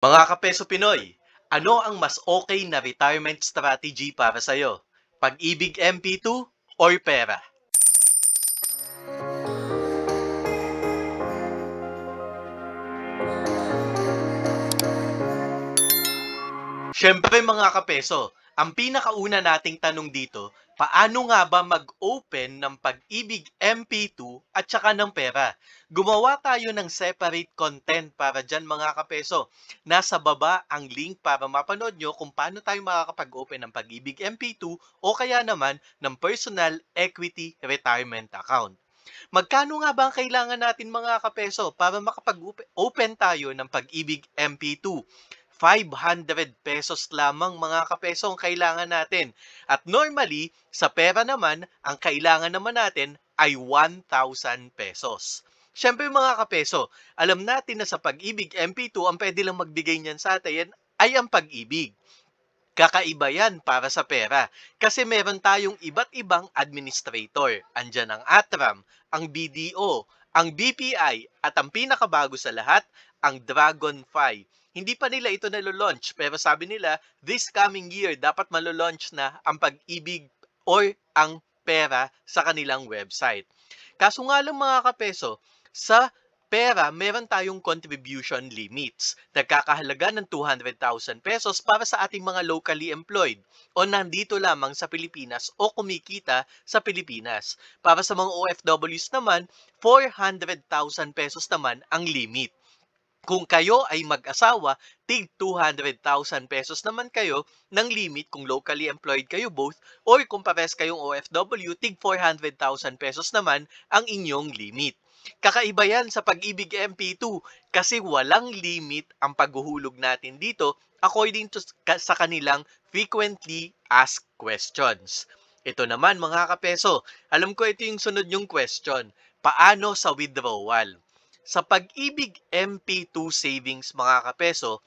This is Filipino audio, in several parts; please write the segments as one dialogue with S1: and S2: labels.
S1: Mga kapeso Pinoy, ano ang mas okay na retirement strategy para sa'yo? Pag-ibig MP2 or pera? Siyempre mga kapeso, ang pinakauna nating tanong dito, paano nga ba mag-open ng Pag-ibig MP2 at saka ng pera? Gumawa tayo ng separate content para dyan mga kapeso. Nasa baba ang link para mapanood nyo kung paano tayo makakapag-open ng Pag-ibig MP2 o kaya naman ng Personal Equity Retirement Account. Magkano nga ba ang kailangan natin mga kapeso para makapag-open tayo ng Pag-ibig MP2? 500 pesos lamang mga kapeso ang kailangan natin. At normally, sa pera naman, ang kailangan naman natin ay 1,000 pesos. Siyempre mga kapeso, alam natin na sa Pag-ibig MP2, ang pwede lang magbigay niyan sa atin ay ang pag-ibig. Kakaiba yan para sa pera kasi meron tayong iba't ibang administrator. Andyan ang ATRAM, ang BDO, ang BPI at ang pinakabago sa lahat, ang Dragonfly. Hindi pa nila ito nalo-launch pero sabi nila this coming year dapat malo-launch na ang pag-ibig or ang pera sa kanilang website. Kaso nga lang mga kapeso, sa pera, meron tayong contribution limits. Nagkakahalaga ng 200,000 pesos para sa ating mga locally employed o nandito lamang sa Pilipinas o kumikita sa Pilipinas. Para sa mga OFWs naman, 400,000 pesos naman ang limit. Kung kayo ay mag-asawa, tig 200,000 pesos naman kayo ng limit kung locally employed kayo both or kung pares kayong OFW, tig 400,000 pesos naman ang inyong limit. Kakaiba yan sa Pag-ibig MP2 kasi walang limit ang paghuhulog natin dito according to sa kanilang frequently asked questions. Ito naman mga kapeso, alam ko ito yung sunod yung question. Paano sa withdrawal? Sa Pag-ibig MP2 savings mga kapeso,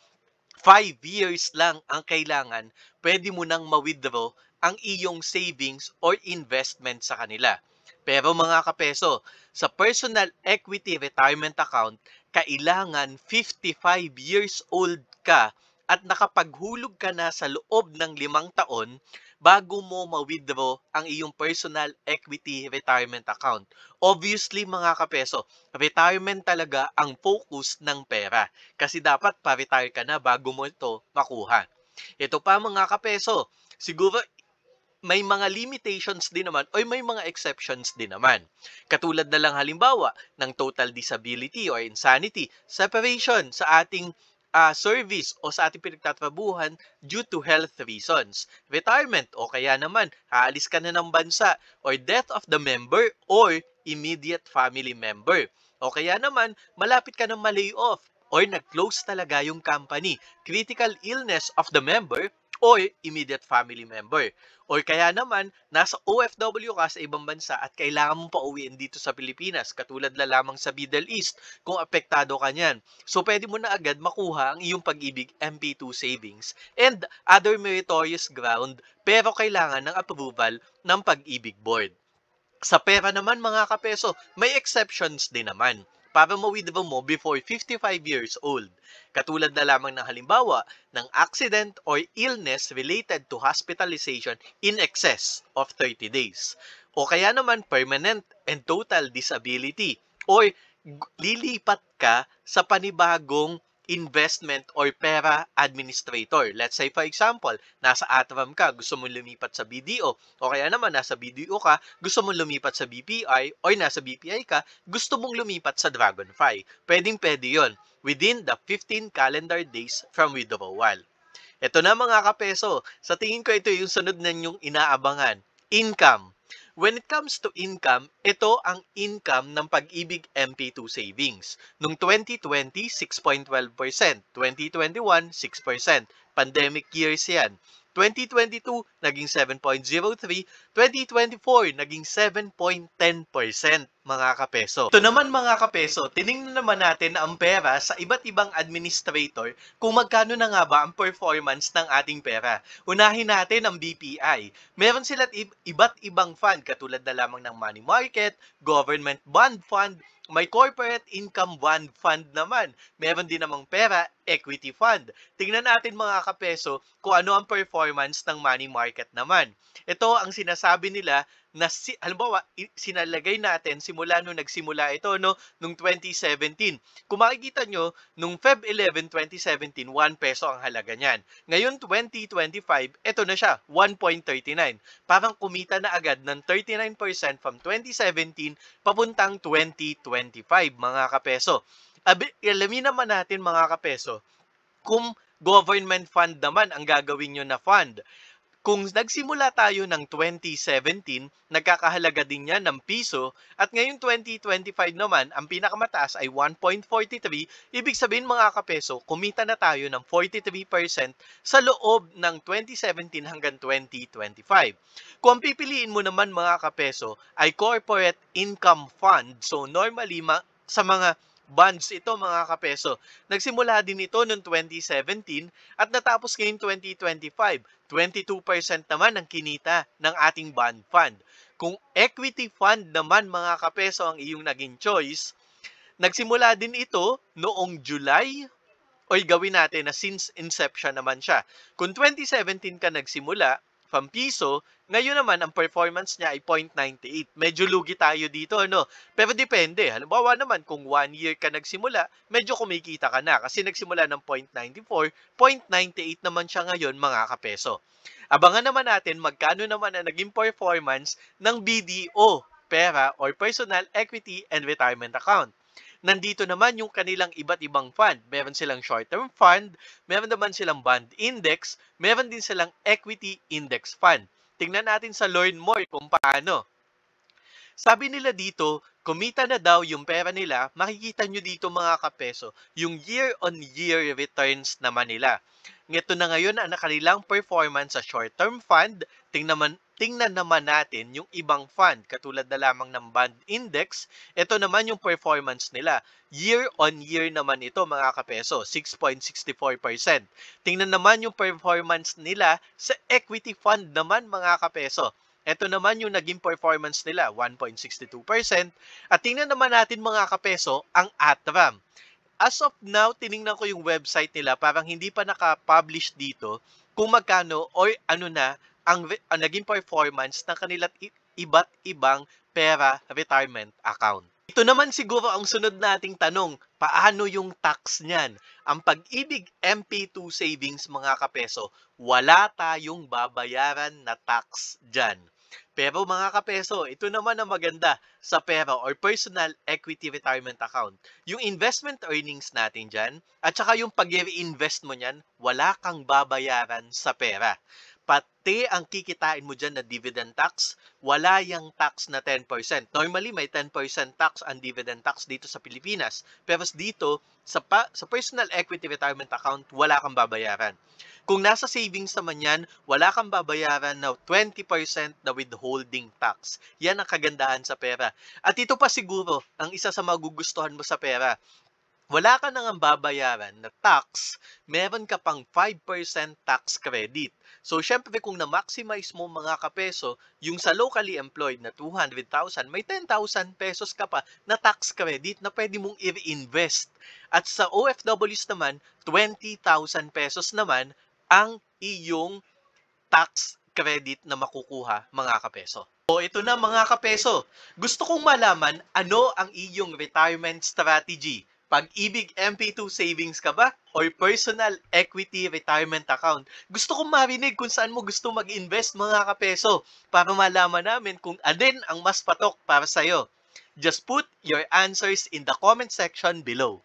S1: 5 years lang ang kailangan, pwede mo nang ma-withdraw ang iyong savings or investment sa kanila. Pero mga kapeso, sa Personal Equity Retirement Account, kailangan 55 years old ka at nakapaghulog ka na sa loob ng 5 taon bago mo ma-withdraw ang iyong Personal Equity Retirement Account. Obviously mga kapeso, retirement talaga ang focus ng pera kasi dapat pa-retire ka na bago mo ito makuha. Ito pa mga kapeso, siguro may mga limitations din naman o may mga exceptions din naman. Katulad na lang halimbawa ng total disability or insanity, separation sa ating service o sa ating pinagtatrabuhan due to health reasons, retirement o kaya naman haalis ka na ng bansa or death of the member or immediate family member. O kaya naman malapit ka ng ma-lay off or nag-close talaga yung company, critical illness of the member or immediate family member. Or kaya naman, nasa OFW ka sa ibang bansa at kailangan mong pauwiin dito sa Pilipinas, katulad na lamang sa Middle East, kung apektado ka niyan. So, pwede mo na agad makuha ang iyong Pag-ibig MP2 savings and other meritorious ground, pero kailangan ng approval ng Pag-ibig Board. Sa pera naman mga kapeso, may exceptions din naman para ma-withdraw mo before 55 years old. Katulad na lamang ng halimbawa ng accident or illness related to hospitalization in excess of 30 days. O kaya naman permanent and total disability or lilipat ka sa panibagong investment or pera administrator. Let's say for example, nasa ATRAM ka, gusto mong lumipat sa BDO. O kaya naman nasa BDO ka, gusto mong lumipat sa BPI o nasa BPI ka, gusto mong lumipat sa Dragonfly. Pwedeng-pwede yon within the 15 calendar days from withdrawal. Ito na mga kapeso, sa tingin ko ito yung sunod na ninyong inaabangan. Income. When it comes to income, ito ang income ng Pag-ibig MP2 savings. Noong 2020, 6.12%. 2021, 6%. Pandemic years yan. 2022, naging 7.03. 2024, naging 7.10% mga kapeso. Ito naman mga kapeso, tinignan naman natin ang pera sa iba't ibang administrator kung magkano na nga ba ang performance ng ating pera. Unahin natin ang BPI. Meron sila iba't ibang fund katulad na lamang ng money market, government bond fund, may corporate income bond fund naman. Meron din namang pera equity fund. Tingnan natin mga kapeso kung ano ang performance ng money market naman. Ito ang sinasabi nila na halimbawa, sinalagay natin simula nung nagsimula ito no, nung 2017. Kung makikita nyo, nung Feb 11, 2017, 1 peso ang halaga niyan. Ngayon, 2025, ito na siya, 1.39. Parang kumita na agad ng 39% from 2017 papuntang 2025, mga kapeso. Alamin naman natin mga kapeso, kung government fund naman ang gagawin nyo na fund. Kung nagsimula tayo ng 2017, nagkakahalaga din yan ng piso at ngayong 2025 naman, ang pinakamataas ay 1.43. Ibig sabihin mga kapeso, kumita na tayo ng 43% sa loob ng 2017 hanggang 2025. Kung pipiliin mo naman mga kapeso ay corporate income fund, so normally sa mga bonds ito mga kapeso. Nagsimula din ito noong 2017 at natapos ngayong 2025. 22% naman ang kinita ng ating bond fund. Kung equity fund naman mga kapeso ang iyong naging choice, nagsimula din ito noong July o gawin natin na since inception naman siya. Kung 2017 ka nagsimula from piso, ngayon naman ang performance niya ay 0.98. Medyo lugi tayo dito, no? Pero depende. Halimbawa naman, kung 1 year ka nagsimula, medyo kumikita ka na kasi nagsimula ng 0.94, 0.98 naman siya ngayon, mga kapeso. Abangan naman natin magkano naman ang naging performance ng BDO, pera or Personal Equity and Retirement Account. Nandito naman yung kanilang iba't ibang fund. Meron silang short-term fund, meron naman silang bond index, meron din silang equity index fund. Tingnan natin sa Learn More kung paano. Sabi nila dito, kumita na daw yung pera nila, makikita nyo dito mga kapeso, yung year-on-year returns naman nila. Ito na ngayon ang kanilang performance sa short-term fund. Tingnan naman natin yung ibang fund, katulad na lamang ng bond index. Ito naman yung performance nila. Year-on-year naman ito mga kapeso, 6.64%. Tingnan naman yung performance nila sa equity fund naman mga kapeso. Ito naman yung naging performance nila, 1.62%. At tingnan naman natin mga kapeso, ang ATRAM. As of now, tiningnan ko yung website nila, parang hindi pa naka-publish dito kung magkano or ano na ang naging performance ng kanilang iba't ibang pera retirement account. Ito naman siguro ang sunod nating tanong, paano yung tax niyan? Ang Pag-ibig MP2 Savings mga kapeso, wala tayong babayaran na tax dyan. Pero mga kapeso, ito naman ang maganda sa pera or Personal Equity Retirement Account. Yung investment earnings natin dyan, at saka yung pag-reinvest mo niyan, wala kang babayaran sa pera. Pati ang kikitain mo dyan na dividend tax, wala yung tax na 10%. Normally, may 10% tax ang dividend tax dito sa Pilipinas. Pero dito, sa Personal Equity Retirement Account, wala kang babayaran. Kung nasa savings naman yan, wala kang babayaran na 20% na withholding tax. Yan ang kagandahan sa pera. At ito pa siguro, ang isa sa magugustuhan mo sa pera. Wala ka nang babayaran na tax, meron ka pang 5% tax credit. So, syempre kung na-maximize mo mga kapeso, yung sa locally employed na 200,000, may 10,000 pesos ka pa na tax credit na pwede mong i-reinvest. At sa OFWs naman, 20,000 pesos naman ang iyong tax credit na makukuha mga kapeso. So, ito na mga kapeso. Gusto kong malaman ano ang iyong retirement strategy. Pag-ibig MP2 savings ka ba? Or Personal Equity Retirement Account? Gusto kong marinig kung saan mo gusto mag-invest mga kapeso para malaman namin kung alin ang mas patok para sa'yo. Just put your answers in the comment section below.